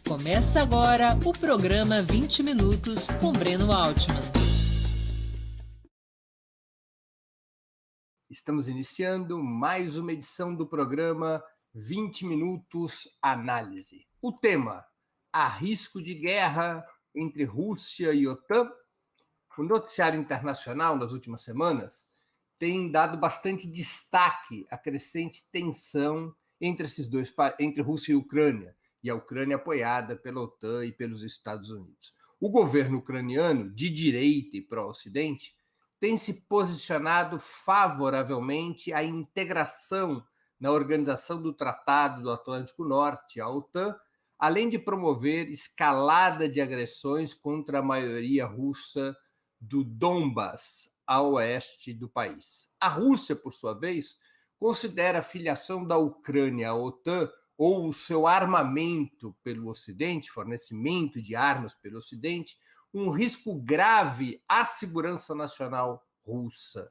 Começa agora o programa 20 Minutos com Breno Altman. Estamos iniciando mais uma edição do programa 20 Minutos Análise. O tema: há risco de guerra entre Rússia e OTAN? O noticiário internacional nas últimas semanas tem dado bastante destaque à crescente tensão entre Rússia e Ucrânia, e a Ucrânia apoiada pela OTAN e pelos Estados Unidos. O governo ucraniano, de direita e pró-Ocidente, tem se posicionado favoravelmente à integração na Organização do Tratado do Atlântico Norte, a OTAN, além de promover escalada de agressões contra a maioria russa do Donbas, a oeste do país. A Rússia, por sua vez, considera a filiação da Ucrânia à OTAN ou o seu armamento pelo Ocidente, fornecimento de armas pelo Ocidente, um risco grave à segurança nacional russa.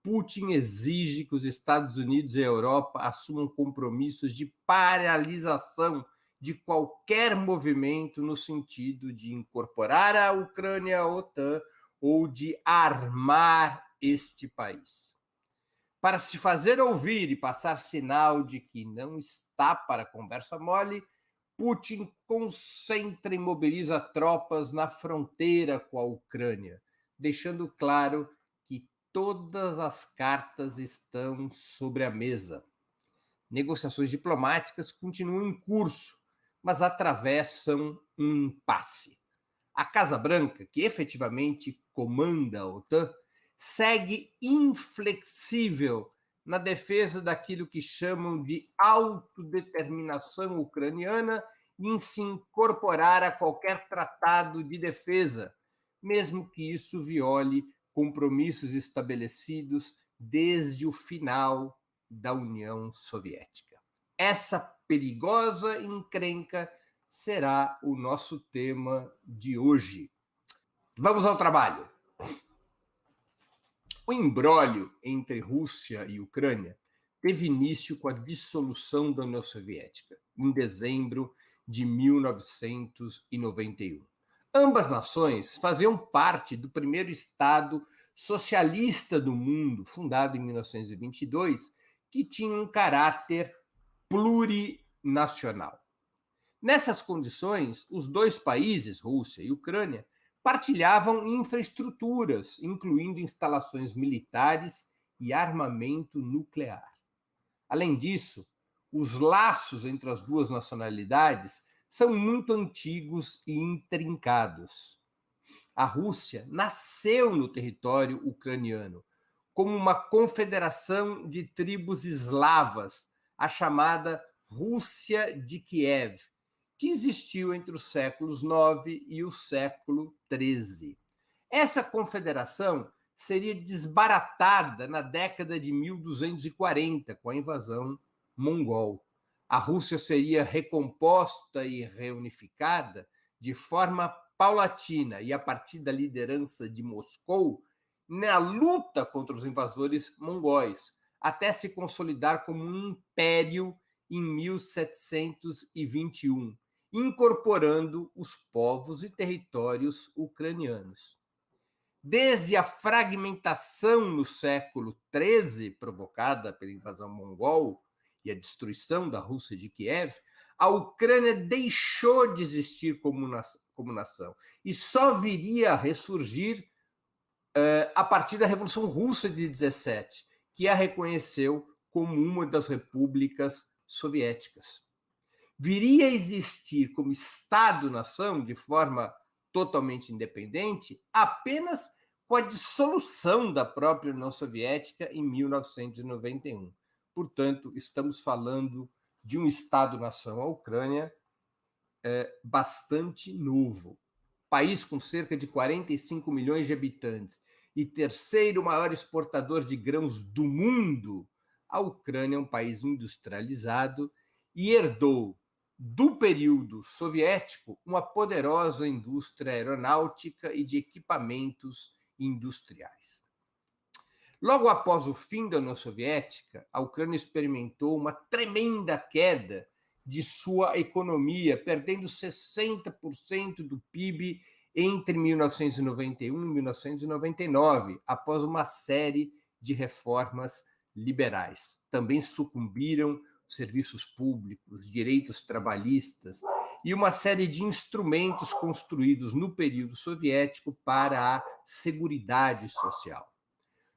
Putin exige que os Estados Unidos e a Europa assumam compromissos de paralisação de qualquer movimento no sentido de incorporar a Ucrânia à OTAN ou de armar este país. Para se fazer ouvir e passar sinal de que não está para conversa mole, Putin concentra e mobiliza tropas na fronteira com a Ucrânia, deixando claro que todas as cartas estão sobre a mesa. Negociações diplomáticas continuam em curso, mas atravessam um impasse. A Casa Branca, que efetivamente comanda a OTAN, segue inflexível na defesa daquilo que chamam de autodeterminação ucraniana e em se incorporar a qualquer tratado de defesa, mesmo que isso viole compromissos estabelecidos desde o final da União Soviética. Essa perigosa encrenca será o nosso tema de hoje. Vamos ao trabalho. O imbróglio entre Rússia e Ucrânia teve início com a dissolução da União Soviética, em dezembro de 1991. Ambas nações faziam parte do primeiro Estado socialista do mundo, fundado em 1922, que tinha um caráter plurinacional. Nessas condições, os dois países, Rússia e Ucrânia, partilhavam infraestruturas, incluindo instalações militares e armamento nuclear. Além disso, os laços entre as duas nacionalidades são muito antigos e intrincados. A Rússia nasceu no território ucraniano como uma confederação de tribos eslavas, a chamada Rússia de Kiev, que existiu entre os séculos IX e o século XIII. Essa confederação seria desbaratada na década de 1240, com a invasão mongol. A Rússia seria recomposta e reunificada de forma paulatina e a partir da liderança de Moscou na luta contra os invasores mongóis, até se consolidar como um império em 1721. Incorporando os povos e territórios ucranianos. Desde a fragmentação no século XIII, provocada pela invasão mongol e a destruição da Rússia de Kiev, a Ucrânia deixou de existir como nação e só viria a ressurgir a partir da Revolução Russa de 17, que a reconheceu como uma das repúblicas soviéticas. Viria a existir como Estado-nação, de forma totalmente independente, apenas com a dissolução da própria União Soviética em 1991. Portanto, estamos falando de um Estado-nação, a Ucrânia, bastante novo. País com cerca de 45 milhões de habitantes e terceiro maior exportador de grãos do mundo, a Ucrânia é um país industrializado e herdou do período soviético uma poderosa indústria aeronáutica e de equipamentos industriais. Logo após o fim da União Soviética, a Ucrânia experimentou uma tremenda queda de sua economia, perdendo 60% do PIB entre 1991 e 1999, após uma série de reformas liberais. Também sucumbiram serviços públicos, direitos trabalhistas e uma série de instrumentos construídos no período soviético para a seguridade social.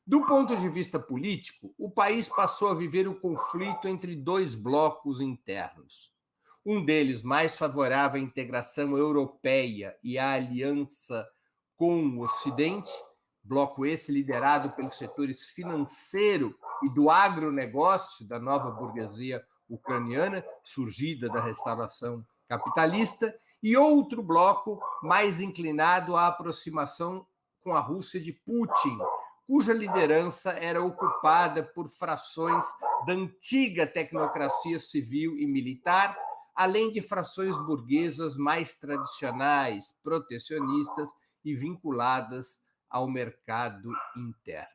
Do ponto de vista político, o país passou a viver o conflito entre dois blocos internos. Um deles mais favorável à integração europeia e à aliança com o Ocidente, bloco esse liderado pelos setores financeiro e do agronegócio da nova burguesia ucraniana, surgida da restauração capitalista, e outro bloco mais inclinado à aproximação com a Rússia de Putin, cuja liderança era ocupada por frações da antiga tecnocracia civil e militar, além de frações burguesas mais tradicionais, protecionistas e vinculadas ao mercado interno.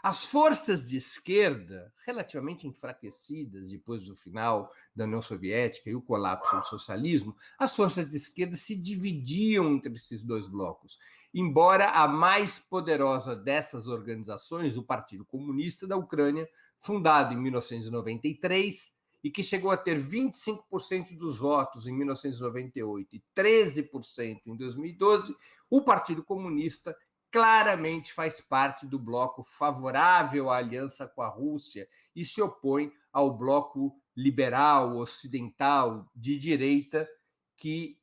As forças de esquerda, relativamente enfraquecidas depois do final da União Soviética e o colapso do socialismo, as forças de esquerda se dividiam entre esses dois blocos, embora a mais poderosa dessas organizações, o Partido Comunista da Ucrânia, fundado em 1993 e que chegou a ter 25% dos votos em 1998 e 13% em 2012, o Partido Comunista claramente faz parte do bloco favorável à aliança com a Rússia e se opõe ao bloco liberal, ocidental, de direita, que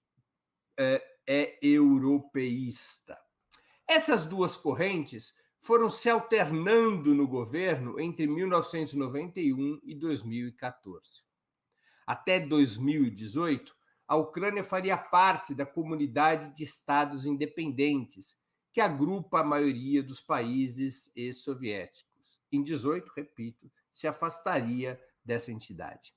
é europeísta. Essas duas correntes foram se alternando no governo entre 1991 e 2014. Até 2018, a Ucrânia faria parte da comunidade de estados independentes, que agrupa a maioria dos países ex-soviéticos. Em 2018, repito, se afastaria dessa entidade.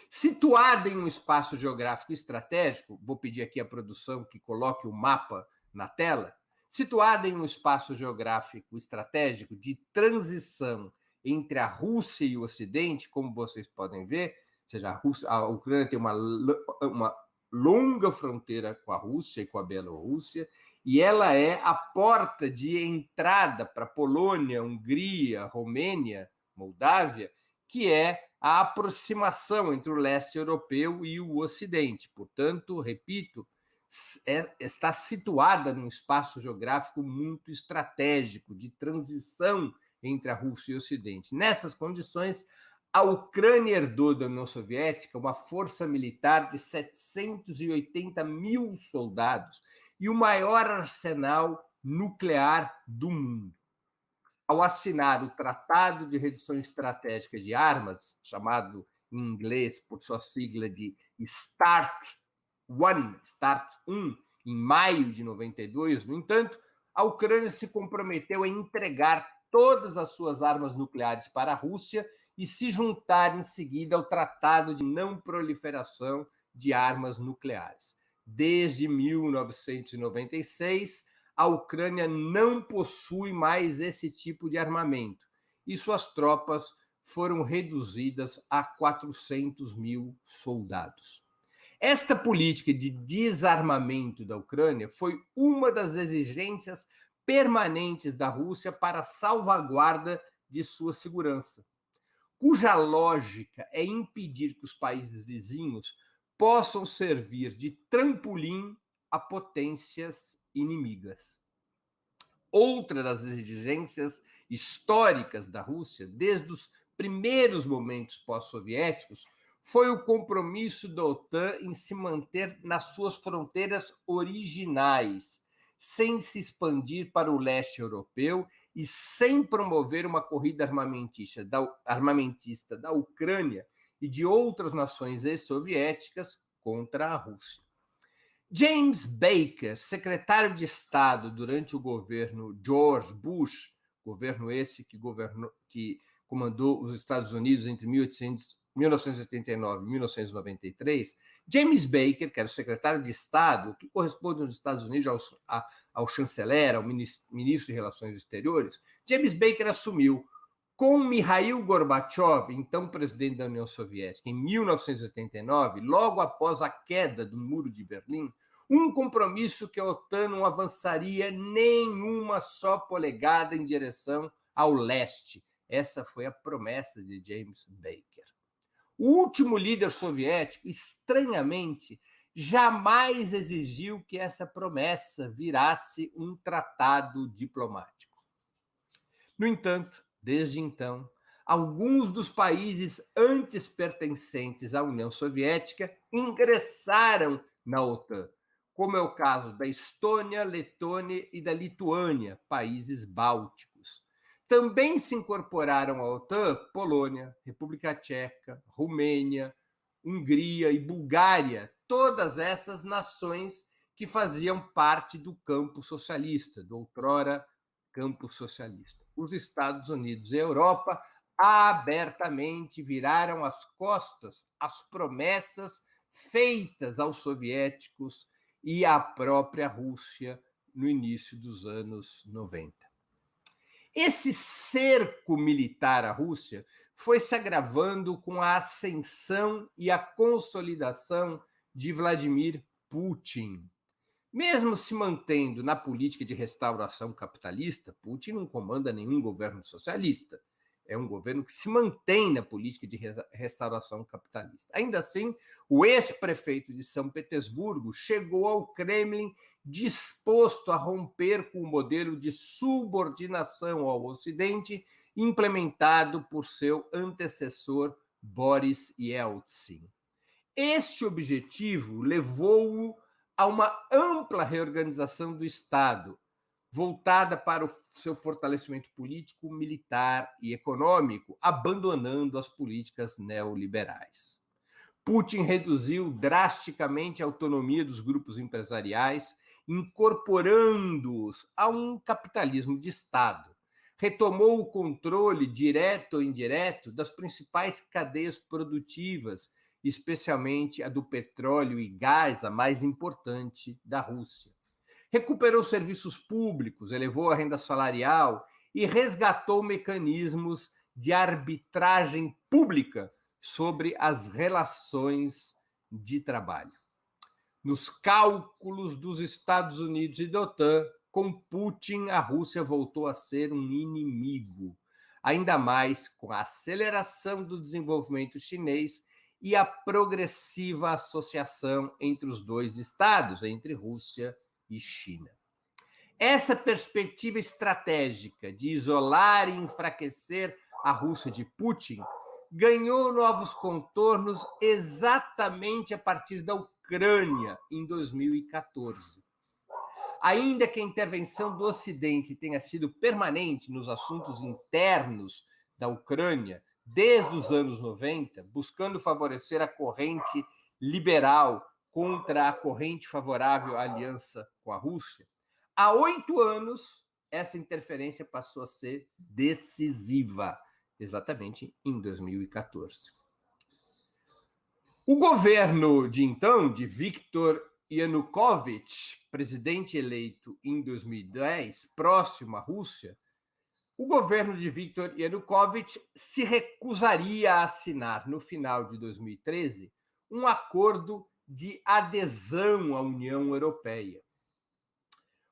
Situada em um espaço geográfico estratégico, vou pedir aqui à produção que coloque o mapa na tela, situada em um espaço geográfico estratégico de transição entre a Rússia e o Ocidente, como vocês podem ver, ou seja, a Ucrânia tem uma longa fronteira com a Rússia e com a Bielorrússia, e ela é a porta de entrada para Polônia, Hungria, Romênia, Moldávia, que é a aproximação entre o leste europeu e o Ocidente. Portanto, repito, está situada num espaço geográfico muito estratégico, de transição entre a Rússia e o Ocidente. Nessas condições, a Ucrânia herdou da União Soviética uma força militar de 780 mil soldados e o maior arsenal nuclear do mundo. Ao assinar o Tratado de Redução Estratégica de Armas, chamado em inglês por sua sigla de START 1, em maio de 92, no entanto, a Ucrânia se comprometeu a entregar todas as suas armas nucleares para a Rússia e se juntar em seguida ao Tratado de Não Proliferação de Armas Nucleares. Desde 1996, a Ucrânia não possui mais esse tipo de armamento e suas tropas foram reduzidas a 400 mil soldados. Esta política de desarmamento da Ucrânia foi uma das exigências permanentes da Rússia para a salvaguarda de sua segurança, cuja lógica é impedir que os países vizinhos possam servir de trampolim a potências inimigas. Outra das exigências históricas da Rússia, desde os primeiros momentos pós-soviéticos, foi o compromisso da OTAN em se manter nas suas fronteiras originais, sem se expandir para o leste europeu e sem promover uma corrida armamentista da Ucrânia e de outras nações ex-soviéticas contra a Rússia. James Baker, secretário de Estado durante o governo George Bush, governo esse que comandou os Estados Unidos entre 1989 e 1993, James Baker, que era o secretário de Estado, que corresponde nos Estados Unidos ao chanceler, ao ministro de Relações Exteriores, James Baker assumiu Com Mikhail Gorbachev, então presidente da União Soviética, em 1989, logo após a queda do Muro de Berlim, um compromisso que a OTAN não avançaria nenhuma só polegada em direção ao leste. Essa foi a promessa de James Baker. O último líder soviético, estranhamente, jamais exigiu que essa promessa virasse um tratado diplomático. No entanto, desde então, alguns dos países antes pertencentes à União Soviética ingressaram na OTAN, como é o caso da Estônia, Letônia e da Lituânia, países bálticos. Também se incorporaram à OTAN Polônia, República Tcheca, Romênia, Hungria e Bulgária, todas essas nações que faziam parte do campo socialista, do outrora campo socialista. Os Estados Unidos e a Europa abertamente viraram as costas às promessas feitas aos soviéticos e à própria Rússia no início dos anos 90. Esse cerco militar à Rússia foi se agravando com a ascensão e a consolidação de Vladimir Putin. Mesmo se mantendo na política de restauração capitalista, Putin não comanda nenhum governo socialista. É um governo que se mantém na política de restauração capitalista. Ainda assim, o ex-prefeito de São Petersburgo chegou ao Kremlin disposto a romper com o modelo de subordinação ao Ocidente implementado por seu antecessor Boris Yeltsin. Este objetivo levou-o a uma ampla reorganização do Estado, voltada para o seu fortalecimento político, militar e econômico, abandonando as políticas neoliberais. Putin reduziu drasticamente a autonomia dos grupos empresariais, incorporando-os a um capitalismo de Estado. Retomou o controle, direto ou indireto, das principais cadeias produtivas, especialmente a do petróleo e gás, a mais importante da Rússia. Recuperou serviços públicos, elevou a renda salarial e resgatou mecanismos de arbitragem pública sobre as relações de trabalho. Nos cálculos dos Estados Unidos e da OTAN, com Putin, a Rússia voltou a ser um inimigo, ainda mais com a aceleração do desenvolvimento chinês e a progressiva associação entre os dois estados, entre Rússia e China. Essa perspectiva estratégica de isolar e enfraquecer a Rússia de Putin ganhou novos contornos exatamente a partir da Ucrânia, em 2014. Ainda que a intervenção do Ocidente tenha sido permanente nos assuntos internos da Ucrânia, desde os anos 90, buscando favorecer a corrente liberal contra a corrente favorável à aliança com a Rússia, há 8 anos essa interferência passou a ser decisiva, exatamente em 2014. O governo de então, de Viktor Yanukovych, presidente eleito em 2010, próximo à Rússia, o governo de Viktor Yanukovych se recusaria a assinar, no final de 2013, um acordo de adesão à União Europeia.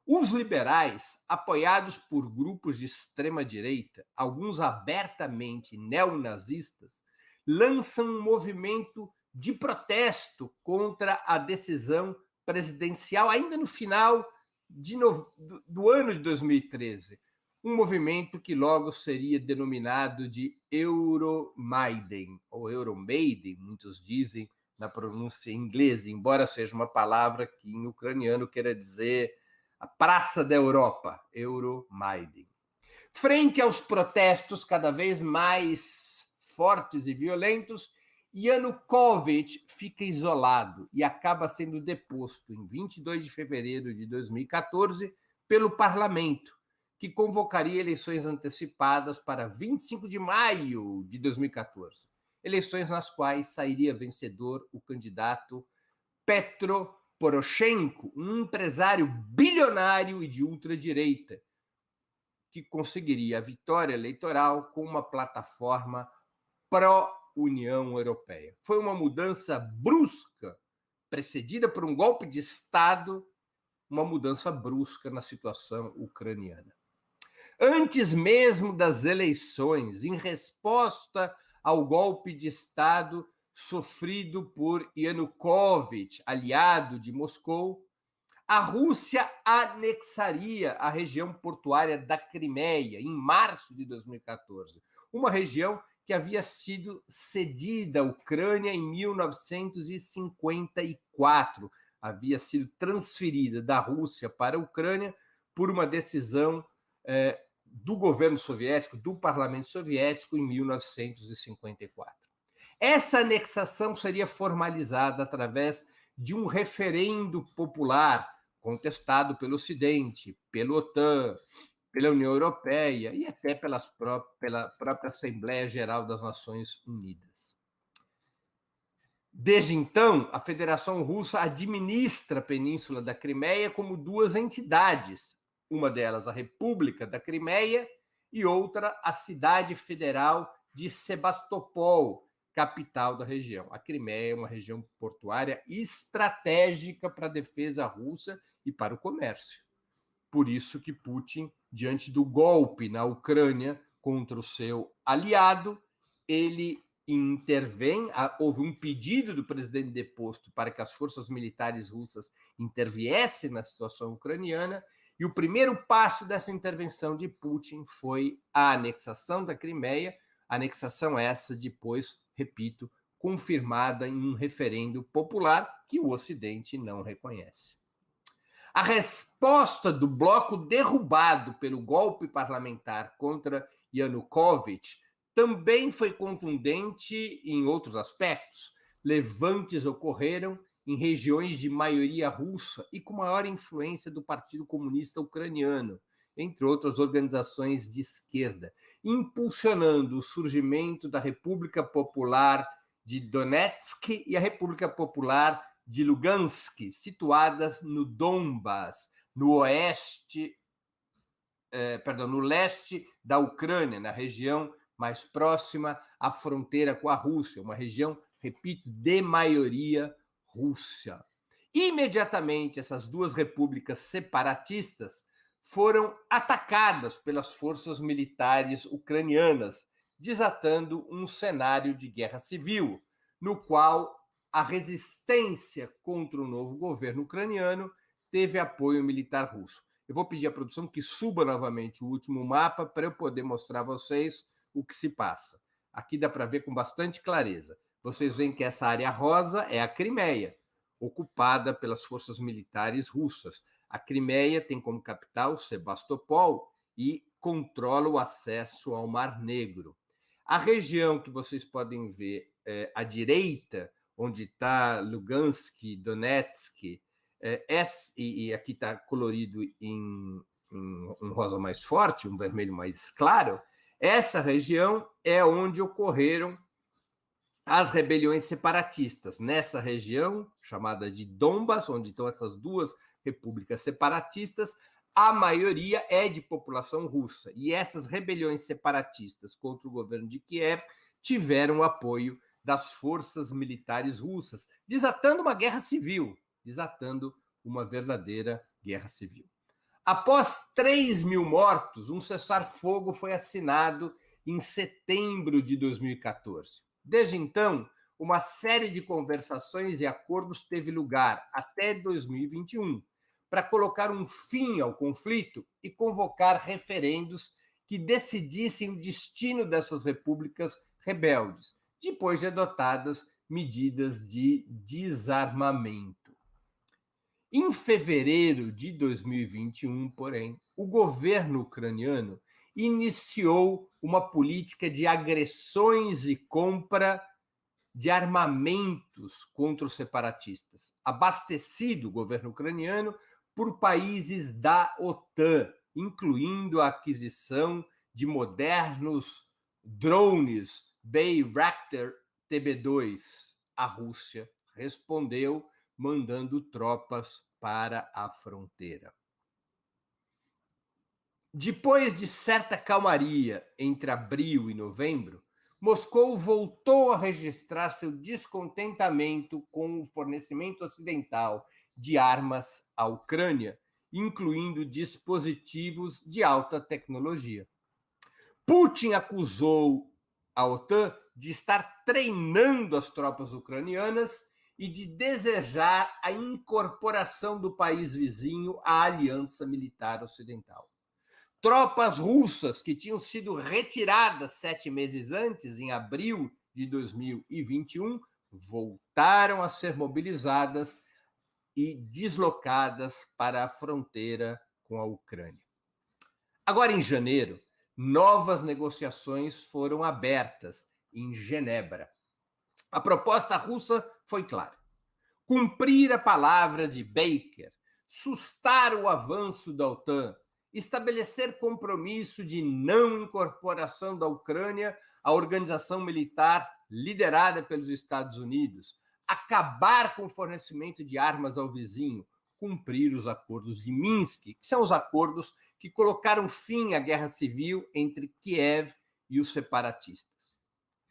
Os liberais, apoiados por grupos de extrema-direita, alguns abertamente neonazistas, lançam um movimento de protesto contra a decisão presidencial, ainda no final do ano de 2013. Um movimento que logo seria denominado de Euromaidan, ou Euromaidan, muitos dizem na pronúncia inglesa, embora seja uma palavra que em ucraniano queira dizer a Praça da Europa, Euromaidan. Frente aos protestos cada vez mais fortes e violentos, Yanukovych fica isolado e acaba sendo deposto em 22 de fevereiro de 2014 pelo parlamento, que convocaria eleições antecipadas para 25 de maio de 2014. Eleições nas quais sairia vencedor o candidato Petro Poroshenko, um empresário bilionário e de ultradireita, que conseguiria a vitória eleitoral com uma plataforma pró-União Europeia. Foi uma mudança brusca, precedida por um golpe de Estado, uma mudança brusca na situação ucraniana. Antes mesmo das eleições, em resposta ao golpe de Estado sofrido por Yanukovych, aliado de Moscou, a Rússia anexaria a região portuária da Crimeia em março de 2014, uma região que havia sido cedida à Ucrânia em 1954, havia sido transferida da Rússia para a Ucrânia por uma decisão do governo soviético, do parlamento soviético, em 1954. Essa anexação seria formalizada através de um referendo popular contestado pelo Ocidente, pela OTAN, pela União Europeia e até pela própria Assembleia Geral das Nações Unidas. Desde então, a Federação Russa administra a Península da Crimeia como duas entidades, uma delas a República da Crimeia e outra a cidade federal de Sebastopol, capital da região. A Crimeia é uma região portuária estratégica para a defesa russa e para o comércio. Por isso que Putin, diante do golpe na Ucrânia contra o seu aliado, ele intervém, houve um pedido do presidente deposto para que as forças militares russas interviessem na situação ucraniana, e o primeiro passo dessa intervenção de Putin foi a anexação da Crimeia, anexação essa depois, repito, confirmada em um referendo popular que o Ocidente não reconhece. A resposta do bloco derrubado pelo golpe parlamentar contra Yanukovych também foi contundente em outros aspectos. Levantes ocorreram em regiões de maioria russa e com maior influência do Partido Comunista Ucraniano, entre outras organizações de esquerda, impulsionando o surgimento da República Popular de Donetsk e a República Popular de Lugansk, situadas no Donbas, no leste da Ucrânia, na região mais próxima à fronteira com a Rússia, uma região, repito, de maioria russa. Imediatamente, essas duas repúblicas separatistas foram atacadas pelas forças militares ucranianas, desatando um cenário de guerra civil, no qual a resistência contra o novo governo ucraniano teve apoio militar russo. Eu vou pedir à produção que suba novamente o último mapa para eu poder mostrar a vocês o que se passa. Aqui dá para ver com bastante clareza. Vocês veem que essa área rosa é a Crimeia, ocupada pelas forças militares russas. A Crimeia tem como capital Sebastopol e controla o acesso ao Mar Negro. A região que vocês podem ver à direita, onde está Lugansk, Donetsk, e aqui está colorido em um rosa mais forte, um vermelho mais claro, essa região é onde ocorreram as rebeliões separatistas. Nessa região, chamada de Donbas, onde estão essas duas repúblicas separatistas, a maioria é de população russa. E essas rebeliões separatistas contra o governo de Kiev tiveram o apoio das forças militares russas, desatando uma guerra civil, desatando uma verdadeira guerra civil. Após 3.000 mortos, um cessar-fogo foi assinado em setembro de 2014. Desde então, uma série de conversações e acordos teve lugar até 2021 para colocar um fim ao conflito e convocar referendos que decidissem o destino dessas repúblicas rebeldes, depois de adotadas medidas de desarmamento. Em fevereiro de 2021, porém, o governo ucraniano iniciou uma política de agressões e compra de armamentos contra os separatistas, abastecido o governo ucraniano por países da OTAN, incluindo a aquisição de modernos drones Bayraktar TB2. A Rússia respondeu mandando tropas para a fronteira. Depois de certa calmaria entre abril e novembro, Moscou voltou a registrar seu descontentamento com o fornecimento ocidental de armas à Ucrânia, incluindo dispositivos de alta tecnologia. Putin acusou a OTAN de estar treinando as tropas ucranianas e de desejar a incorporação do país vizinho à aliança militar ocidental. Tropas russas que tinham sido retiradas 7 meses antes, em abril de 2021, voltaram a ser mobilizadas e deslocadas para a fronteira com a Ucrânia. Agora, em janeiro, novas negociações foram abertas em Genebra. A proposta russa foi clara: cumprir a palavra de Baker, sustar o avanço da OTAN, estabelecer compromisso de não incorporação da Ucrânia à organização militar liderada pelos Estados Unidos, acabar com o fornecimento de armas ao vizinho, cumprir os acordos de Minsk, que são os acordos que colocaram fim à guerra civil entre Kiev e os separatistas.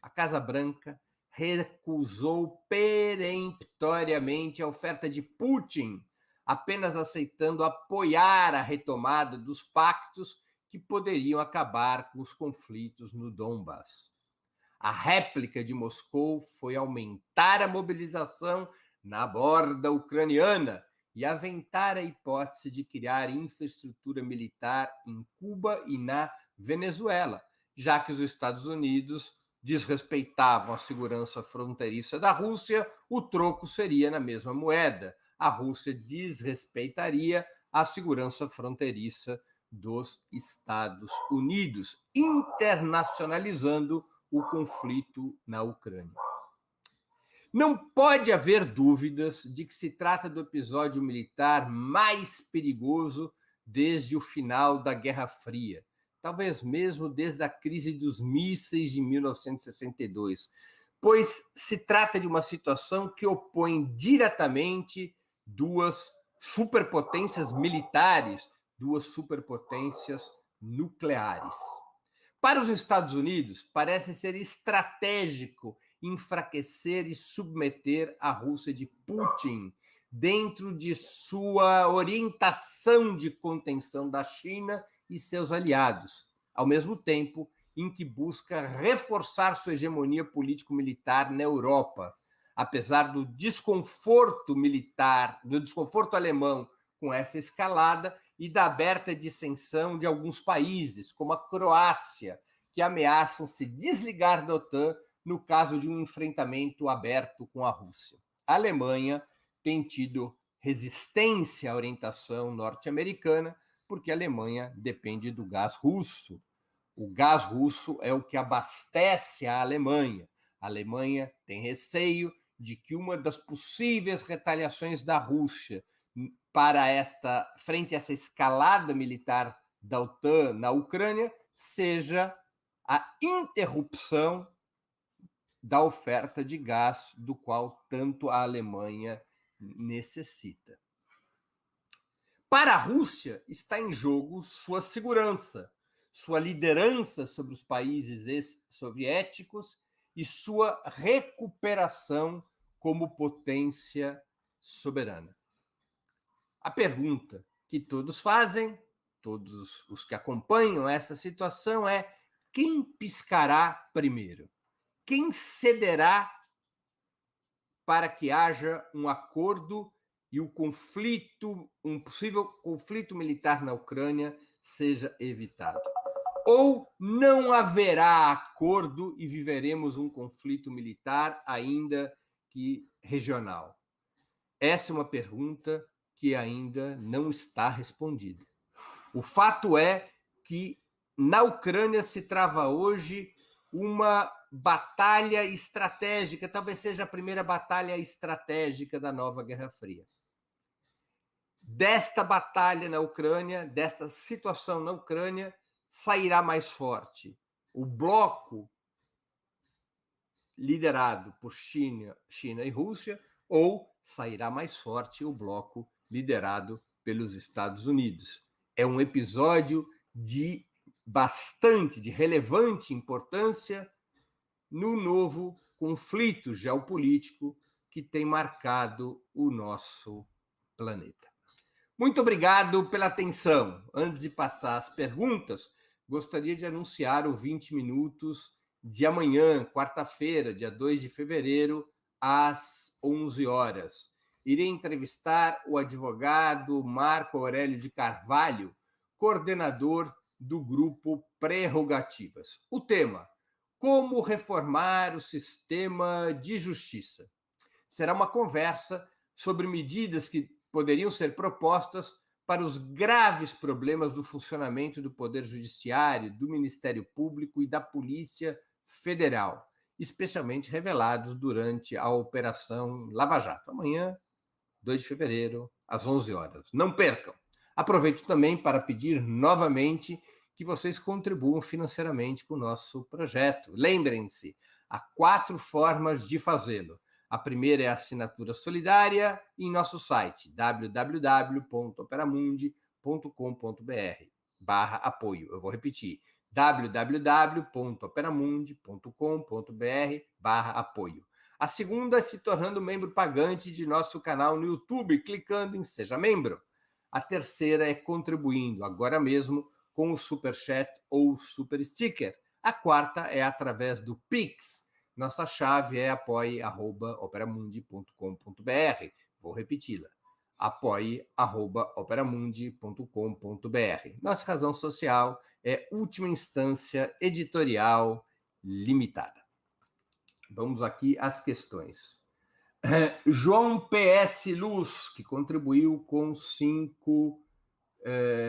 A Casa Branca recusou peremptoriamente a oferta de Putin, apenas aceitando apoiar a retomada dos pactos que poderiam acabar com os conflitos no Donbass. A réplica de Moscou foi aumentar a mobilização na borda ucraniana e aventar a hipótese de criar infraestrutura militar em Cuba e na Venezuela, já que os Estados Unidos desrespeitavam a segurança fronteiriça da Rússia, o troco seria na mesma moeda. A Rússia desrespeitaria a segurança fronteiriça dos Estados Unidos, internacionalizando o conflito na Ucrânia. Não pode haver dúvidas de que se trata do episódio militar mais perigoso desde o final da Guerra Fria, talvez mesmo desde a crise dos mísseis de 1962, pois se trata de uma situação que opõe diretamente duas superpotências militares, duas superpotências nucleares. Para os Estados Unidos, parece ser estratégico enfraquecer e submeter a Rússia de Putin dentro de sua orientação de contenção da China e seus aliados, ao mesmo tempo em que busca reforçar sua hegemonia político-militar na Europa, apesar do desconforto militar, do desconforto alemão com essa escalada e da aberta dissensão de alguns países, como a Croácia, que ameaçam se desligar da OTAN no caso de um enfrentamento aberto com a Rússia. A Alemanha tem tido resistência à orientação norte-americana, porque a Alemanha depende do gás russo. O gás russo é o que abastece a Alemanha. A Alemanha tem receio de que uma das possíveis retaliações da Rússia frente a essa escalada militar da OTAN na Ucrânia seja a interrupção da oferta de gás do qual tanto a Alemanha necessita. Para a Rússia, está em jogo sua segurança, sua liderança sobre os países ex-soviéticos e sua recuperação como potência soberana. A pergunta que todos fazem, todos os que acompanham essa situação, é: quem piscará primeiro? Quem cederá para que haja um acordo e o conflito, um possível conflito militar na Ucrânia seja evitado? Ou não haverá acordo e viveremos um conflito militar, ainda que regional? Essa é uma pergunta que ainda não está respondida. O fato é que na Ucrânia se trava hoje uma batalha estratégica, talvez seja a primeira batalha estratégica da nova Guerra Fria. Desta batalha na Ucrânia, desta situação na Ucrânia, sairá mais forte o bloco liderado por China e Rússia, ou sairá mais forte o bloco liderado pelos Estados Unidos. É um episódio de relevante importância no novo conflito geopolítico que tem marcado o nosso planeta. Muito obrigado pela atenção. Antes de passar as perguntas, gostaria de anunciar o 20 minutos de amanhã, quarta-feira, dia 2 de fevereiro, às 11 horas. Irei entrevistar o advogado Marco Aurélio de Carvalho, coordenador do grupo Prerrogativas. O tema: como reformar o sistema de justiça. Será uma conversa sobre medidas que poderiam ser propostas para os graves problemas do funcionamento do Poder Judiciário, do Ministério Público e da Polícia Federal, especialmente revelados durante a Operação Lava Jato. Amanhã, 2 de fevereiro, às 11 horas. Não percam! Aproveito também para pedir novamente que vocês contribuam financeiramente com o nosso projeto. Lembrem-se, há 4 formas de fazê-lo. A primeira é a assinatura solidária em nosso site www.operamundi.com.br/apoio. Eu vou repetir, www.operamundi.com.br/apoio. A segunda é se tornando membro pagante de nosso canal no YouTube, clicando em Seja Membro. A terceira é contribuindo agora mesmo com o Superchat ou Super Sticker. A quarta é através do Pix. Nossa chave é apoie@operamundi.com.br. Vou repeti-la. apoie@operamundi.com.br. Nossa razão social é Última Instância Editorial Limitada. Vamos aqui às questões. João PS Luz, que contribuiu com 5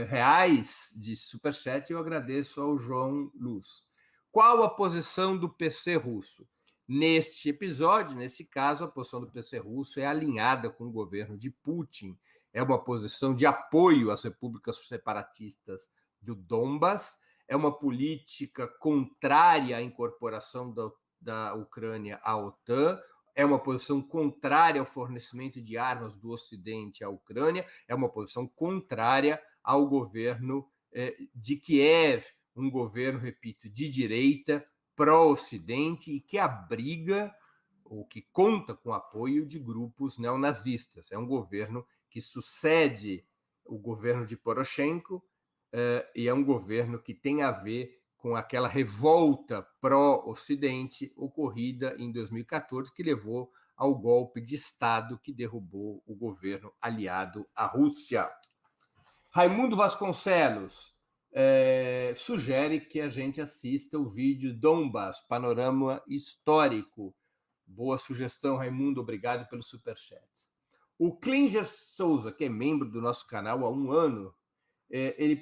reais de superchat, eu agradeço ao João Luz. Qual a posição do PC russo? Neste episódio, nesse caso, a posição do PC russo é alinhada com o governo de Putin. É uma posição de apoio às repúblicas separatistas do Donbas, é uma política contrária à incorporação da Ucrânia à OTAN, é uma posição contrária ao fornecimento de armas do Ocidente à Ucrânia, é uma posição contrária ao governo de Kiev, um governo, repito, de direita, pró-Ocidente e que abriga ou que conta com o apoio de grupos neonazistas. É um governo que sucede o governo de Poroshenko e é um governo que tem a ver com aquela revolta pró-Ocidente ocorrida em 2014, que levou ao golpe de Estado que derrubou o governo aliado à Rússia. Raimundo Vasconcelos sugere que a gente assista o vídeo Donbas, Panorama Histórico. Boa sugestão, Raimundo, obrigado pelo superchat. O Klinger Souza, que é membro do nosso canal há 1 ano, ele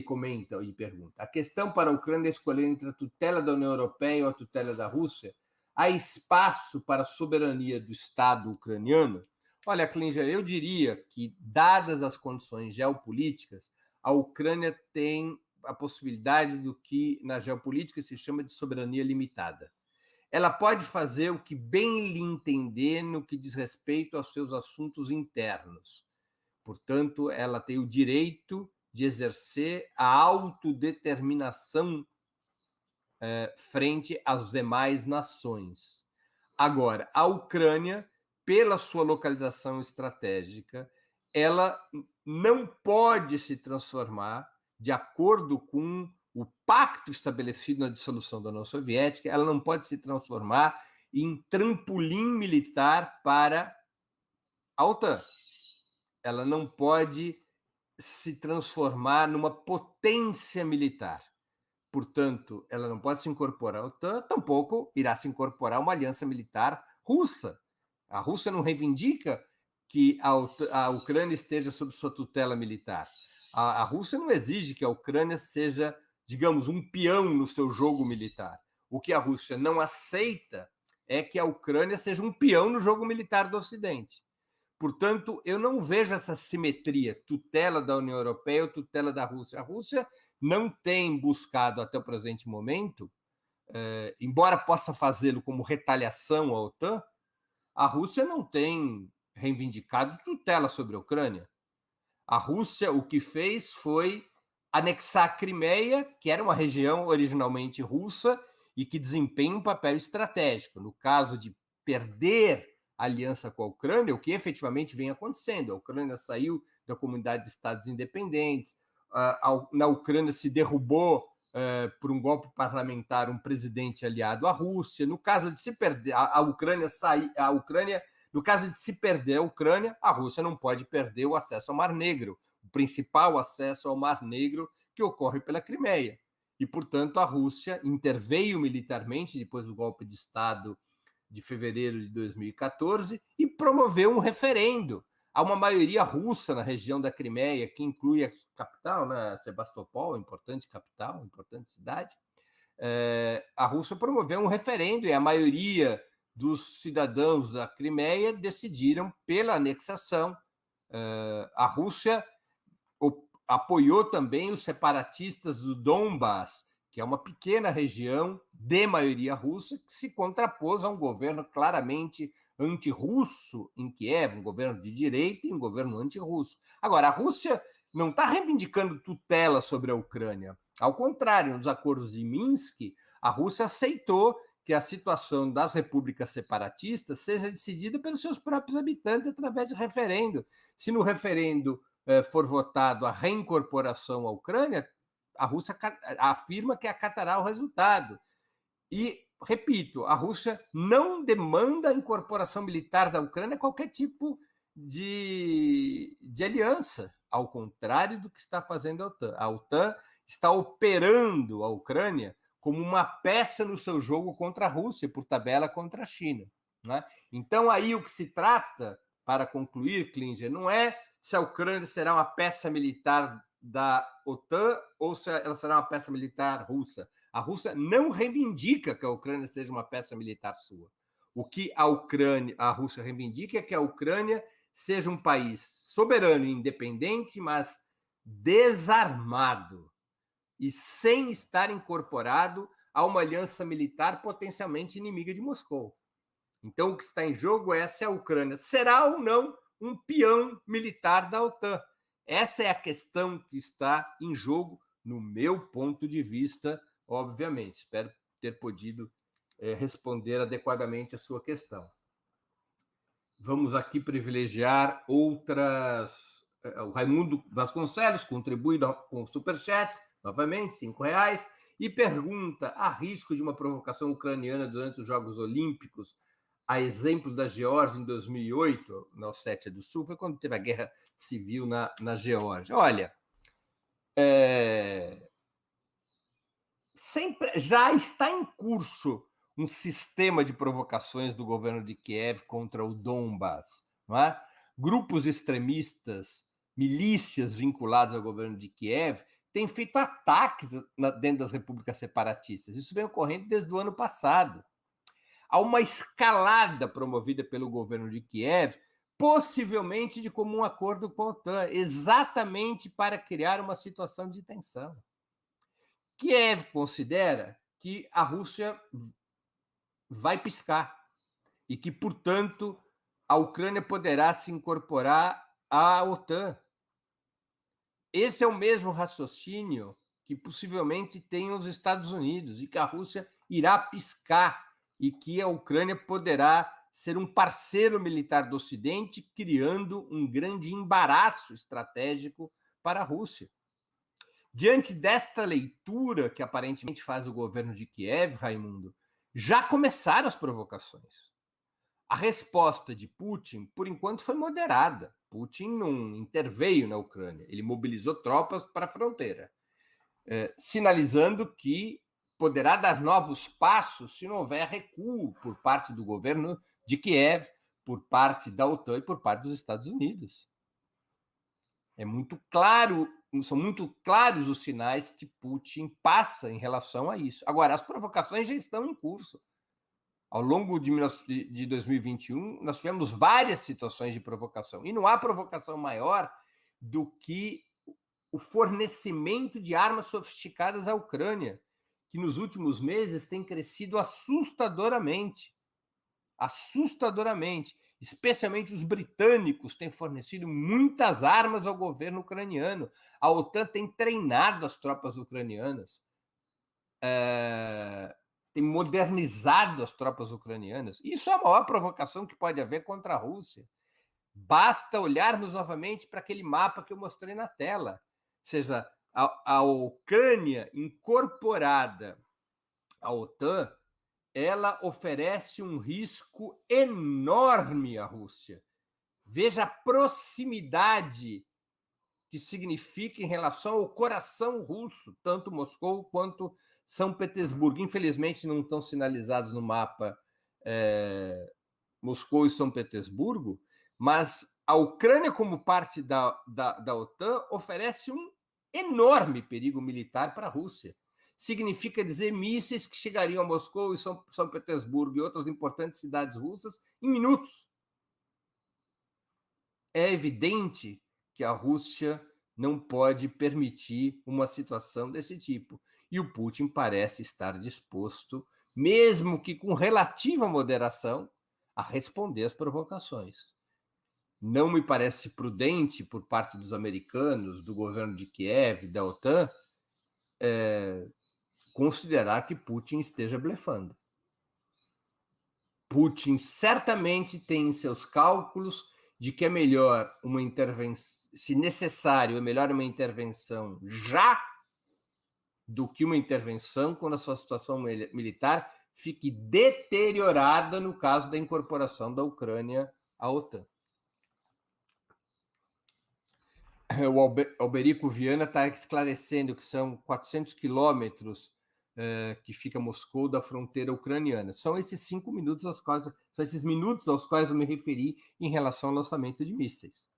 comenta e pergunta: a questão para a Ucrânia é escolher entre a tutela da União Europeia ou a tutela da Rússia? Há espaço para a soberania do Estado ucraniano? Olha, Klinger, eu diria que, dadas as condições geopolíticas, a Ucrânia tem a possibilidade do que na geopolítica se chama de soberania limitada. Ela pode fazer o que bem lhe entender no que diz respeito aos seus assuntos internos. Portanto, ela tem o direito de exercer a autodeterminação frente às demais nações. Agora, a Ucrânia, pela sua localização estratégica, ela não pode se transformar, de acordo com o pacto estabelecido na dissolução da União Soviética, ela não pode se transformar em trampolim militar para a OTAN. Ela não pode se transformar numa potência militar. Portanto, ela não pode se incorporar à OTAN, tampouco irá se incorporar a uma aliança militar russa. A Rússia não reivindica que a Ucrânia esteja sob sua tutela militar. A Rússia não exige que a Ucrânia seja, digamos, um peão no seu jogo militar. O que a Rússia não aceita é que a Ucrânia seja um peão no jogo militar do Ocidente. Portanto, eu não vejo essa simetria, tutela da União Europeia ou tutela da Rússia. A Rússia não tem buscado, até o presente momento, embora possa fazê-lo como retaliação à OTAN, a Rússia não tem reivindicado tutela sobre a Ucrânia. A Rússia, o que fez foi anexar a Crimeia, que era uma região originalmente russa e que desempenha um papel estratégico. No caso de perder a aliança com a Ucrânia, o que efetivamente vem acontecendo. A Ucrânia saiu da comunidade de estados independentes, na Ucrânia se derrubou por um golpe parlamentar um presidente aliado à Rússia. No caso de se perder no caso de se perder a Ucrânia, a Rússia não pode perder o acesso ao Mar Negro, o principal acesso ao Mar Negro, que ocorre pela Crimeia. E, portanto, a Rússia interveio militarmente depois do golpe de Estado de fevereiro de 2014 e promoveu um referendo. Há uma maioria russa na região da Crimeia, que inclui a capital, né, Sebastopol, importante capital, importante cidade. A Rússia promoveu um referendo e a maioria dos cidadãos da Crimeia decidiram pela anexação. A Rússia apoiou também os separatistas do Donbas, que é uma pequena região de maioria russa, que se contrapôs a um governo claramente antirrusso em Kiev, um governo de direita e um governo antirrusso. Agora, a Rússia não está reivindicando tutela sobre a Ucrânia. Ao contrário, nos acordos de Minsk, a Rússia aceitou que a situação das repúblicas separatistas seja decidida pelos seus próprios habitantes através de referendo. Se no referendo for votado a reincorporação à Ucrânia, a Rússia afirma que acatará o resultado. E, repito, a Rússia não demanda a incorporação militar da Ucrânia a qualquer tipo de aliança, ao contrário do que está fazendo a OTAN. A OTAN está operando a Ucrânia como uma peça no seu jogo contra a Rússia, por tabela contra a China. Né? Então, aí o que se trata, para concluir, Klinger, não é se a Ucrânia será uma peça militar da OTAN ou se ela será uma peça militar russa. A Rússia não reivindica que a Ucrânia seja uma peça militar sua. O que a Rússia reivindica é que a Ucrânia seja um país soberano e independente, mas desarmado e sem estar incorporado a uma aliança militar potencialmente inimiga de Moscou. Então, o que está em jogo é se a Ucrânia será ou não um peão militar da OTAN. Essa é a questão que está em jogo, no meu ponto de vista, obviamente. Espero ter podido responder adequadamente a sua questão. Vamos aqui privilegiar outras. O Raimundo Vasconcelos contribui com o Superchat, novamente, R$5, e pergunta: há risco de uma provocação ucraniana durante os Jogos Olímpicos? A exemplo da Geórgia em 2008, na Ossétia do Sul, foi quando teve a guerra civil na Geórgia. Olha, sempre já está em curso um sistema de provocações do governo de Kiev contra o Donbas. Não é? Grupos extremistas, milícias vinculadas ao governo de Kiev, têm feito ataques dentro das repúblicas separatistas. Isso vem ocorrendo desde o ano passado. Há uma escalada promovida pelo governo de Kiev, possivelmente de comum acordo com a OTAN, exatamente para criar uma situação de tensão. Kiev considera que a Rússia vai piscar e que, portanto, a Ucrânia poderá se incorporar à OTAN. Esse é o mesmo raciocínio que possivelmente tem os Estados Unidos, e que a Rússia irá piscar e que a Ucrânia poderá ser um parceiro militar do Ocidente, criando um grande embaraço estratégico para a Rússia. Diante desta leitura que aparentemente faz o governo de Kiev, Raimundo, já começaram as provocações. A resposta de Putin, por enquanto, foi moderada. Putin não interveio na Ucrânia, ele mobilizou tropas para a fronteira, sinalizando que poderá dar novos passos se não houver recuo por parte do governo de Kiev, por parte da OTAN e por parte dos Estados Unidos. É muito claro, são muito claros os sinais que Putin passa em relação a isso. Agora, as provocações já estão em curso. Ao longo de 2021, nós tivemos várias situações de provocação. E não há provocação maior do que o fornecimento de armas sofisticadas à Ucrânia, que nos últimos meses tem crescido assustadoramente. Assustadoramente. Especialmente os britânicos têm fornecido muitas armas ao governo ucraniano. A OTAN tem treinado as tropas ucranianas, tem modernizado as tropas ucranianas. Isso é a maior provocação que pode haver contra a Rússia. Basta olharmos novamente para aquele mapa que eu mostrei na tela. Ou seja, a Ucrânia incorporada à OTAN, ela oferece um risco enorme à Rússia. Veja a proximidade que significa em relação ao coração russo, tanto Moscou quanto São Petersburgo. Infelizmente, não estão sinalizados no mapa Moscou e São Petersburgo, mas a Ucrânia, como parte da OTAN, oferece um enorme perigo militar para a Rússia. Significa dizer mísseis que chegariam a Moscou e São Petersburgo e outras importantes cidades russas em minutos. É evidente que a Rússia não pode permitir uma situação desse tipo. E o Putin parece estar disposto, mesmo que com relativa moderação, a responder às provocações. Não me parece prudente, por parte dos americanos, do governo de Kiev, da OTAN, considerar que Putin esteja blefando. Putin certamente tem em seus cálculos de que é melhor uma intervenção, se necessário, é melhor uma intervenção já do que uma intervenção quando a sua situação militar fique deteriorada no caso da incorporação da Ucrânia à OTAN. O Alberico Viana está esclarecendo que são 400 quilômetros que fica Moscou da fronteira ucraniana. São esses 5 minutos são esses minutos aos quais eu me referi em relação ao lançamento de mísseis.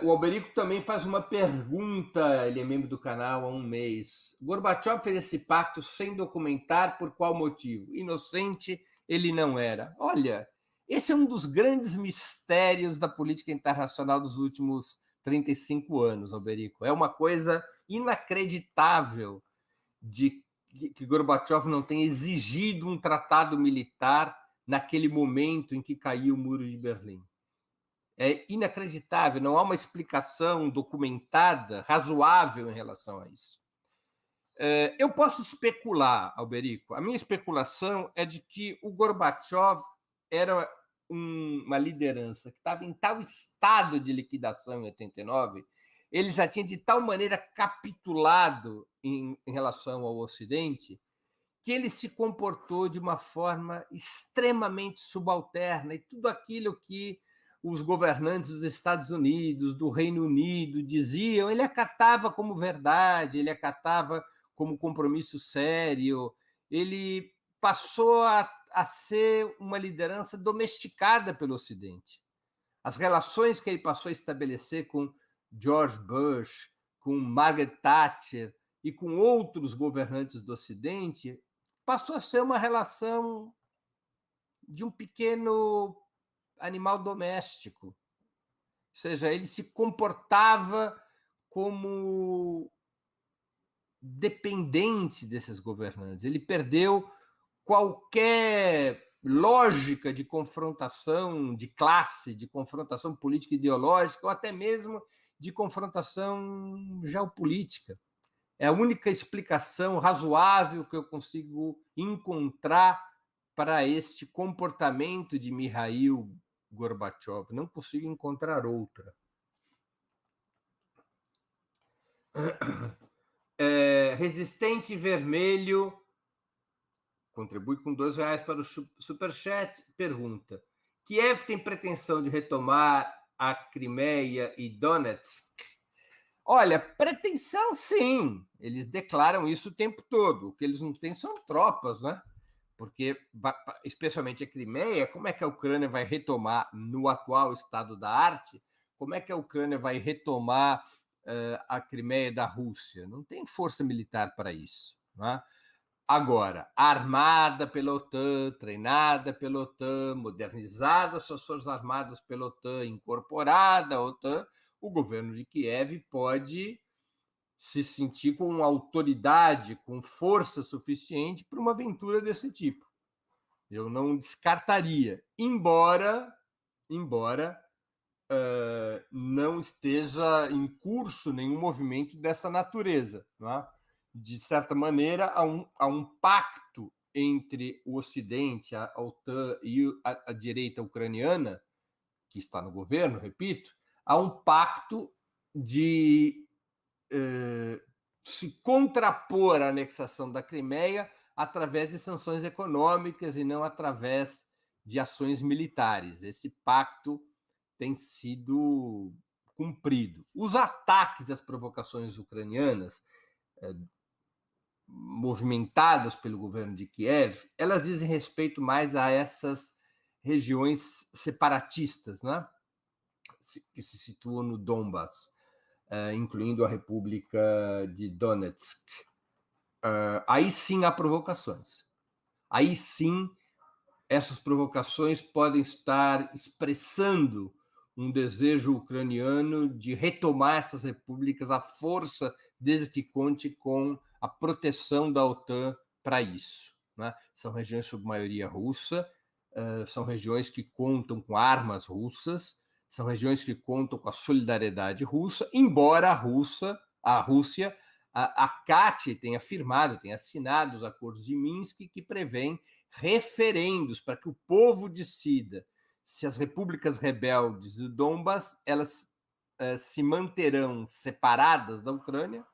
O Alberico também faz uma pergunta, ele é membro do canal há um mês. Gorbachev fez esse pacto sem documentar, por qual motivo? Inocente ele não era. Olha, esse é um dos grandes mistérios da política internacional dos últimos 35 anos, Alberico. É uma coisa inacreditável de que Gorbachev não tenha exigido um tratado militar naquele momento em que caiu o Muro de Berlim. É inacreditável, não há uma explicação documentada, razoável em relação a isso. Eu posso especular, Alberico. A minha especulação é de que o Gorbachev era uma liderança que estava em tal estado de liquidação em 89, ele já tinha de tal maneira capitulado em relação ao Ocidente, que ele se comportou de uma forma extremamente subalterna, e tudo aquilo que os governantes dos Estados Unidos, do Reino Unido diziam, ele acatava como verdade, ele acatava como compromisso sério, ele passou a ser uma liderança domesticada pelo Ocidente. As relações que ele passou a estabelecer com George Bush, com Margaret Thatcher e com outros governantes do Ocidente, passou a ser uma relação de um pequeno animal doméstico. Ou seja, ele se comportava como dependente desses governantes. Ele perdeu qualquer lógica de confrontação de classe, de confrontação política ideológica, ou até mesmo de confrontação geopolítica. É a única explicação razoável que eu consigo encontrar para este comportamento de Mikhail Gorbachev. Não consigo encontrar outra. Resistente Vermelho contribui com R$2 para o Superchat. Pergunta: Kiev tem pretensão de retomar a Crimeia e Donetsk? Olha, pretensão sim. Eles declaram isso o tempo todo. O que eles não têm são tropas, né? Porque, especialmente a Crimeia, como é que a Ucrânia vai retomar no atual estado da arte? Como é que a Ucrânia vai retomar a Crimeia da Rússia? Não tem força militar para isso, né? Agora, armada pela OTAN, treinada pela OTAN, modernizada suas forças armadas pela OTAN, incorporada à OTAN, o governo de Kiev pode se sentir com autoridade, com força suficiente para uma aventura desse tipo. Eu não descartaria, embora não esteja em curso nenhum movimento dessa natureza. Não é? De certa maneira, há um pacto entre o Ocidente, a OTAN e a direita ucraniana, que está no governo, repito, há um pacto de se contrapor à anexação da Crimeia através de sanções econômicas e não através de ações militares. Esse pacto tem sido cumprido. Os ataques às provocações ucranianas, movimentadas pelo governo de Kiev, elas dizem respeito mais a essas regiões separatistas, né? Que se situam no Donbass, incluindo a República de Donetsk. Aí sim há provocações. Aí sim essas provocações podem estar expressando um desejo ucraniano de retomar essas repúblicas à força, desde que conte com a proteção da OTAN para isso. Né? São regiões sob maioria russa, são regiões que contam com armas russas, são regiões que contam com a solidariedade russa, embora a Rússia acate, tenha firmado, tenha assinado os acordos de Minsk que prevêem referendos para que o povo decida se as repúblicas rebeldes do Donbass elas se manterão separadas da Ucrânia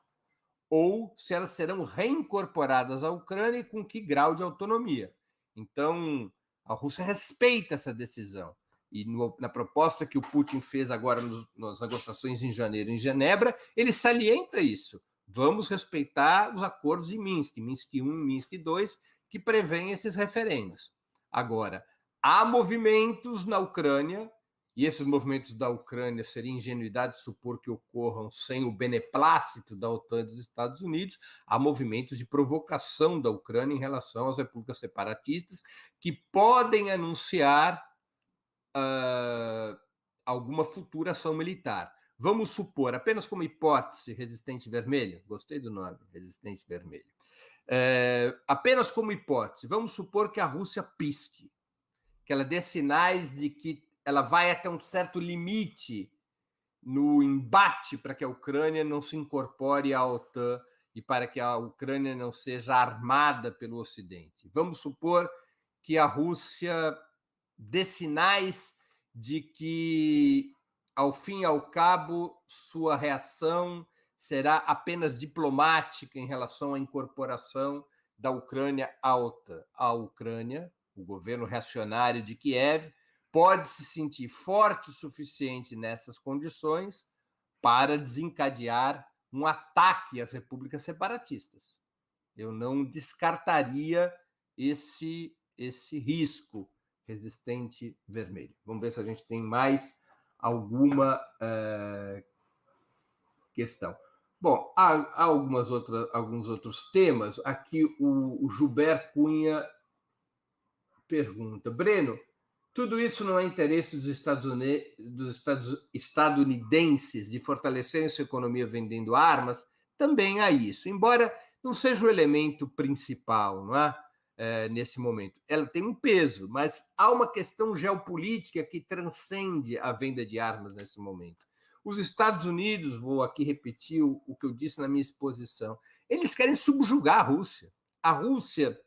ou se elas serão reincorporadas à Ucrânia e com que grau de autonomia. Então, a Rússia respeita essa decisão. E na proposta que o Putin fez agora nas negociações em janeiro em Genebra, ele salienta isso. Vamos respeitar os acordos de Minsk, Minsk I e Minsk II, que prevêem esses referendos. Agora, há movimentos na Ucrânia, e esses movimentos da Ucrânia seria ingenuidade supor que ocorram sem o beneplácito da OTAN e dos Estados Unidos, há movimentos de provocação da Ucrânia em relação às repúblicas separatistas que podem anunciar alguma futura ação militar. Vamos supor, apenas como hipótese, Resistente Vermelho, gostei do nome, Resistente Vermelho. Apenas como hipótese, vamos supor que a Rússia pisque, que ela dê sinais de que ela vai até um certo limite no embate para que a Ucrânia não se incorpore à OTAN e para que a Ucrânia não seja armada pelo Ocidente. Vamos supor que a Rússia dê sinais de que, ao fim e ao cabo, sua reação será apenas diplomática em relação à incorporação da Ucrânia à OTAN. A Ucrânia, o governo reacionário de Kiev, pode se sentir forte o suficiente nessas condições para desencadear um ataque às repúblicas separatistas. Eu não descartaria esse risco, Resistente Vermelho. Vamos ver se a gente tem mais alguma questão. Bom, há alguns outros temas. Aqui o Gilberto Cunha pergunta: Breno, tudo isso não é interesse dos estadunidenses de fortalecerem sua economia vendendo armas? Também há isso, embora não seja o elemento principal, não é? Nesse momento. Ela tem um peso, mas há uma questão geopolítica que transcende a venda de armas nesse momento. Os Estados Unidos, vou aqui repetir o que eu disse na minha exposição, eles querem subjugar a Rússia. A Rússia,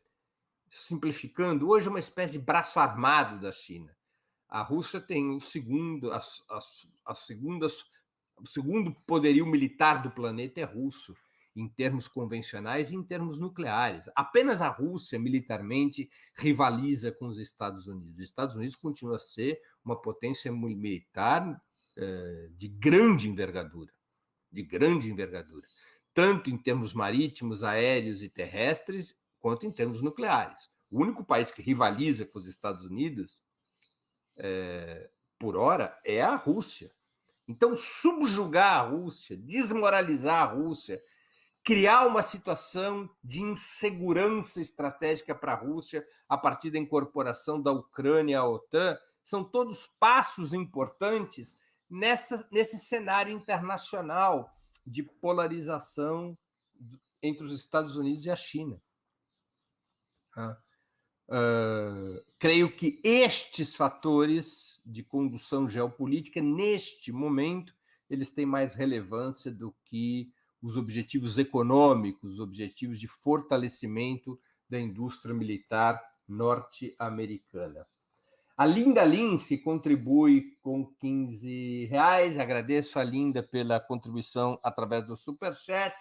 simplificando, hoje é uma espécie de braço armado da China. A Rússia tem o segundo poderio militar do planeta é russo, em termos convencionais e em termos nucleares. Apenas a Rússia, militarmente, rivaliza com os Estados Unidos. Os Estados Unidos continua a ser uma potência militar de grande envergadura, tanto em termos marítimos, aéreos e terrestres, quanto em termos nucleares. O único país que rivaliza com os Estados Unidos, por hora, é a Rússia. Então, subjugar a Rússia, desmoralizar a Rússia, criar uma situação de insegurança estratégica para a Rússia a partir da incorporação da Ucrânia à OTAN, são todos passos importantes nesse cenário internacional de polarização entre os Estados Unidos e a China. Creio que estes fatores de condução geopolítica, neste momento, eles têm mais relevância do que os objetivos econômicos, os objetivos de fortalecimento da indústria militar norte-americana. A Linda Lince contribui com R$ 15. Agradeço a Linda pela contribuição através do Superchat.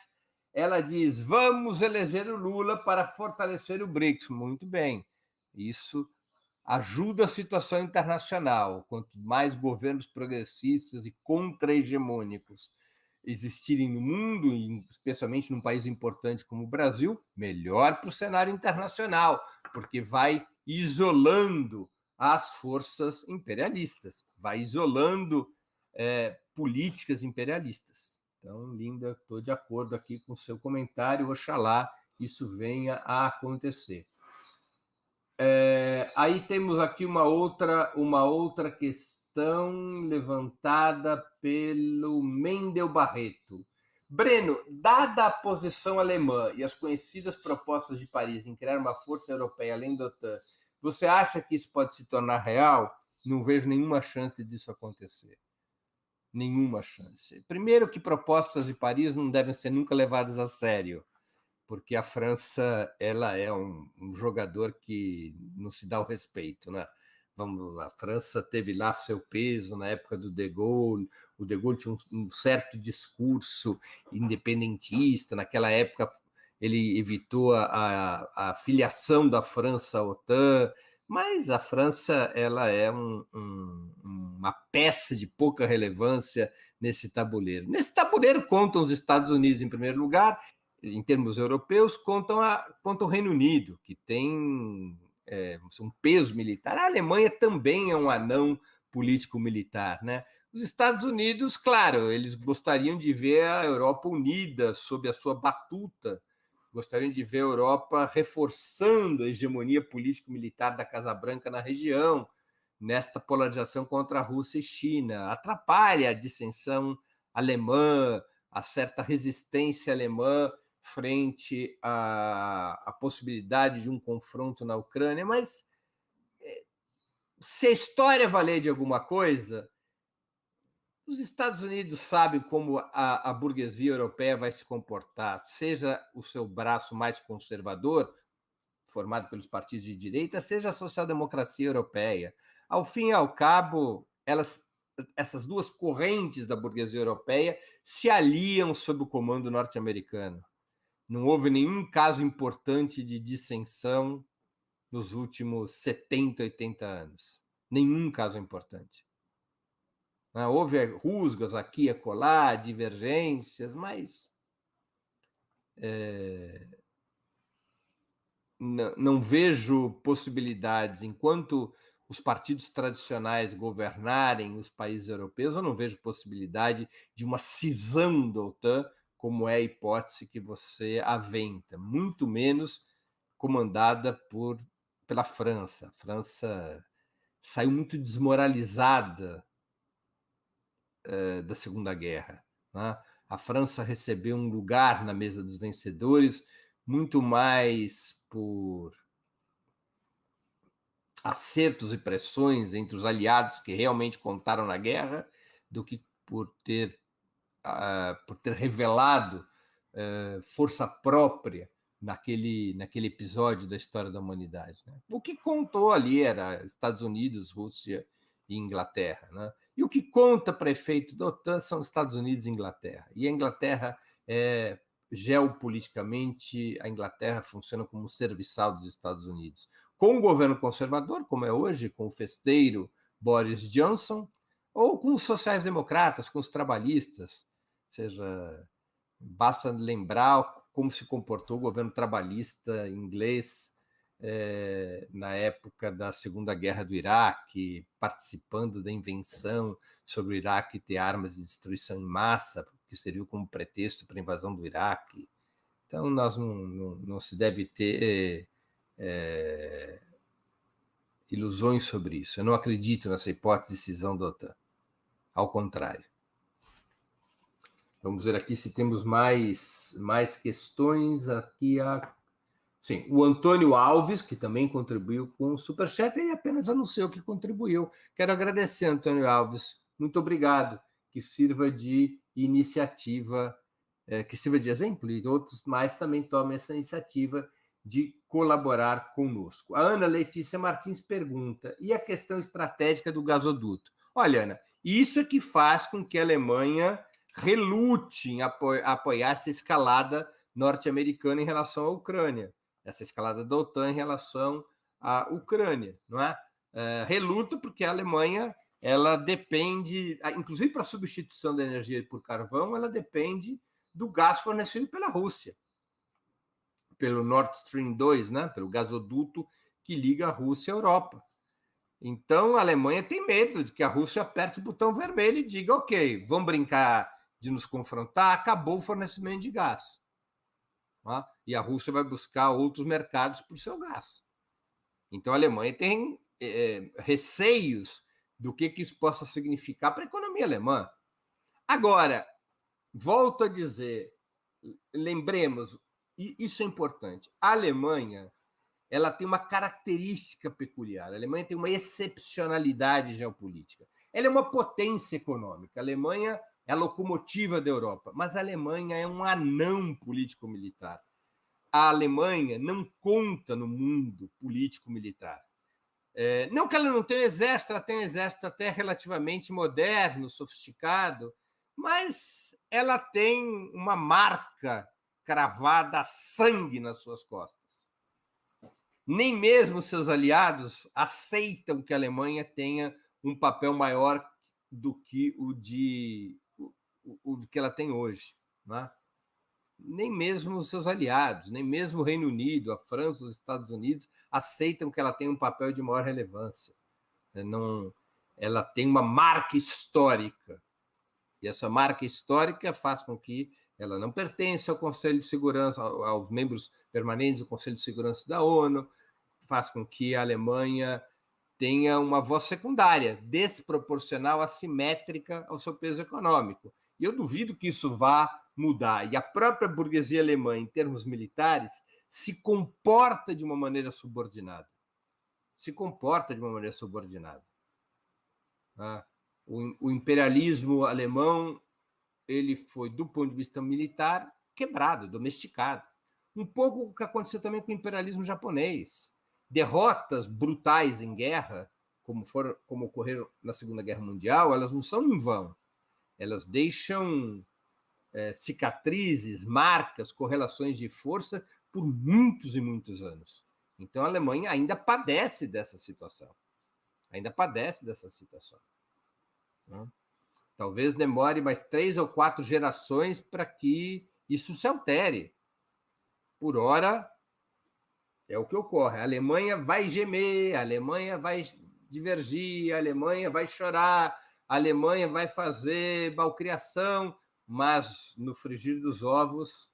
Ela diz: vamos eleger o Lula para fortalecer o BRICS. Muito bem. Isso ajuda a situação internacional. Quanto mais governos progressistas e contra-hegemônicos existirem no mundo, especialmente num país importante como o Brasil, melhor para o cenário internacional, porque vai isolando as forças imperialistas, vai isolando políticas imperialistas. Então, Linda, estou de acordo aqui com o seu comentário, oxalá isso venha a acontecer. Aí temos aqui uma outra questão levantada pelo Mendel Barreto. Breno, dada a posição alemã e as conhecidas propostas de Paris em criar uma força europeia além da OTAN, você acha que isso pode se tornar real? Não vejo nenhuma chance disso acontecer. Nenhuma chance. Primeiro que propostas de Paris não devem ser nunca levadas a sério, porque a França ela é um jogador que não se dá o respeito, né? Vamos lá, a França teve lá seu peso na época do De Gaulle, o De Gaulle tinha um certo discurso independentista, naquela época ele evitou a filiação da França à OTAN, mas a França ela é uma peça de pouca relevância nesse tabuleiro. Nesse tabuleiro contam os Estados Unidos em primeiro lugar, em termos europeus, contam o Reino Unido, que tem um peso militar. A Alemanha também é um anão político-militar, né? Os Estados Unidos, claro, eles gostariam de ver a Europa unida sob a sua batuta, gostariam de ver a Europa reforçando a hegemonia político-militar da Casa Branca na região, nesta polarização contra a Rússia e China. Atrapalha a dissensão alemã, a certa resistência alemã frente à possibilidade de um confronto na Ucrânia, mas se a história valer de alguma coisa, os Estados Unidos sabem como a burguesia europeia vai se comportar, seja o seu braço mais conservador, formado pelos partidos de direita, seja a social-democracia europeia. Ao fim e ao cabo, essas duas correntes da burguesia europeia se aliam sob o comando norte-americano. Não houve nenhum caso importante de dissensão nos últimos 70, 80 anos. Nenhum caso importante. Houve rusgas aqui e acolá, divergências, mas não vejo possibilidades, enquanto os partidos tradicionais governarem os países europeus, eu não vejo possibilidade de uma cisão da OTAN, como é a hipótese que você aventa, muito menos comandada pela França. A França saiu muito desmoralizada da Segunda Guerra, né? A França recebeu um lugar na mesa dos vencedores muito mais por acertos e pressões entre os aliados que realmente contaram na guerra do que por ter revelado força própria naquele episódio da história da humanidade, né? O que contou ali era Estados Unidos, Rússia e Inglaterra, né? E o que conta para efeito da OTAN são Estados Unidos e Inglaterra. E a Inglaterra geopoliticamente, a Inglaterra funciona como um serviçal dos Estados Unidos. Com um governo conservador, como é hoje, com o festeiro Boris Johnson, ou com os sociais-democratas, com os trabalhistas. Ou seja, basta lembrar como se comportou o governo trabalhista inglês na época da Segunda Guerra do Iraque, participando da invenção sobre o Iraque ter armas de destruição em massa, que serviu como pretexto para a invasão do Iraque. Então, nós não se deve ter ilusões sobre isso. Eu não acredito nessa hipótese de cisão da OTAN. Ao contrário. Vamos ver aqui se temos mais questões. Aqui Sim, o Antônio Alves, que também contribuiu com o Superchat, ele apenas anunciou que contribuiu. Quero agradecer, Antônio Alves. Muito obrigado. Que sirva de iniciativa, que sirva de exemplo, e outros mais também tomem essa iniciativa de colaborar conosco. A Ana Letícia Martins pergunta, e a questão estratégica do gasoduto? Olha, Ana, isso é que faz com que a Alemanha relute em apoiar essa escalada norte-americana em relação à Ucrânia, essa escalada da OTAN em relação à Ucrânia, não é? Reluta porque a Alemanha, ela depende, inclusive para a substituição da energia por carvão, ela depende do gás fornecido pela Rússia, pelo Nord Stream 2, né? Pelo gasoduto que liga a Rússia à Europa. Então, a Alemanha tem medo de que a Rússia aperte o botão vermelho e diga, ok, vamos brincar de nos confrontar, acabou o fornecimento de gás. Tá? E a Rússia vai buscar outros mercados para o seu gás. Então, a Alemanha tem receios do que isso possa significar para a economia alemã. Agora, volto a dizer, lembremos, e isso é importante, a Alemanha, ela tem uma característica peculiar, a Alemanha tem uma excepcionalidade geopolítica. Ela é uma potência econômica, a Alemanha é a locomotiva da Europa, mas a Alemanha é um anão político-militar. A Alemanha não conta no mundo político-militar. Não que ela não tenha exército, ela tem um exército até relativamente moderno, sofisticado, mas ela tem uma marca cravada a sangue nas suas costas. Nem mesmo seus aliados aceitam que a Alemanha tenha um papel maior do que o que ela tem hoje. Né? Nem mesmo os seus aliados, nem mesmo o Reino Unido, a França, os Estados Unidos aceitam que ela tenha um papel de maior relevância. Ela tem uma marca histórica. E essa marca histórica faz com que ela não pertença ao Conselho de Segurança, aos membros permanentes do Conselho de Segurança da ONU, faz com que a Alemanha tenha uma voz secundária, desproporcional, assimétrica ao seu peso econômico. E eu duvido que isso vá mudar. E a própria burguesia alemã, em termos militares, se comporta de uma maneira subordinada. O imperialismo alemão, ele foi, do ponto de vista militar, quebrado, domesticado. Um pouco o que aconteceu também com o imperialismo japonês. Derrotas brutais em guerra, como ocorreram na Segunda Guerra Mundial, elas não são em vão. Elas deixam cicatrizes, marcas, correlações de força por muitos e muitos anos. Então, a Alemanha ainda padece dessa situação. Talvez demore mais 3 ou 4 gerações para que isso se altere. Por hora, é o que ocorre. A Alemanha vai gemer, a Alemanha vai divergir, a Alemanha vai chorar, a Alemanha vai fazer malcriação, mas no frigir dos ovos,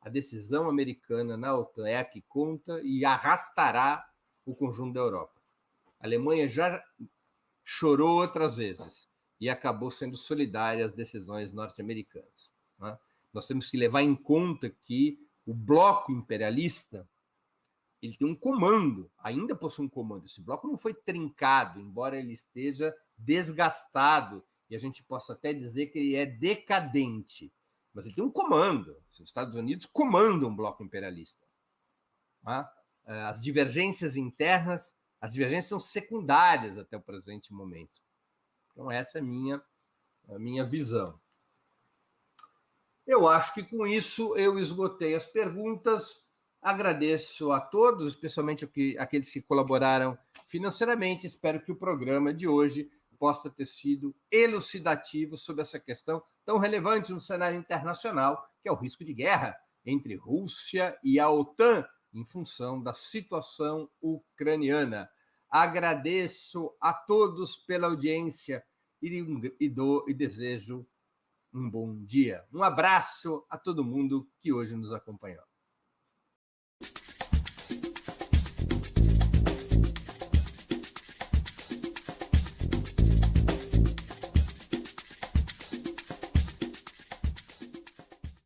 a decisão americana na OTAN é a que conta e arrastará o conjunto da Europa. A Alemanha já chorou outras vezes e acabou sendo solidária às decisões norte-americanas. Né? Nós temos que levar em conta que o bloco imperialista, ele tem um comando, ainda possui um comando. Esse bloco não foi trincado, embora ele esteja desgastado, e a gente possa até dizer que ele é decadente. Mas ele tem um comando. Os Estados Unidos comandam um bloco imperialista. Tá? As divergências internas, as divergências são secundárias até o presente momento. Então, essa é a minha visão. Eu acho que com isso eu esgotei as perguntas. Agradeço a todos, especialmente aqueles que colaboraram financeiramente. Espero que o programa de hoje possa ter sido elucidativo sobre essa questão tão relevante no cenário internacional, que é o risco de guerra entre Rússia e a OTAN, em função da situação ucraniana. Agradeço a todos pela audiência e desejo um bom dia. Um abraço a todo mundo que hoje nos acompanhou.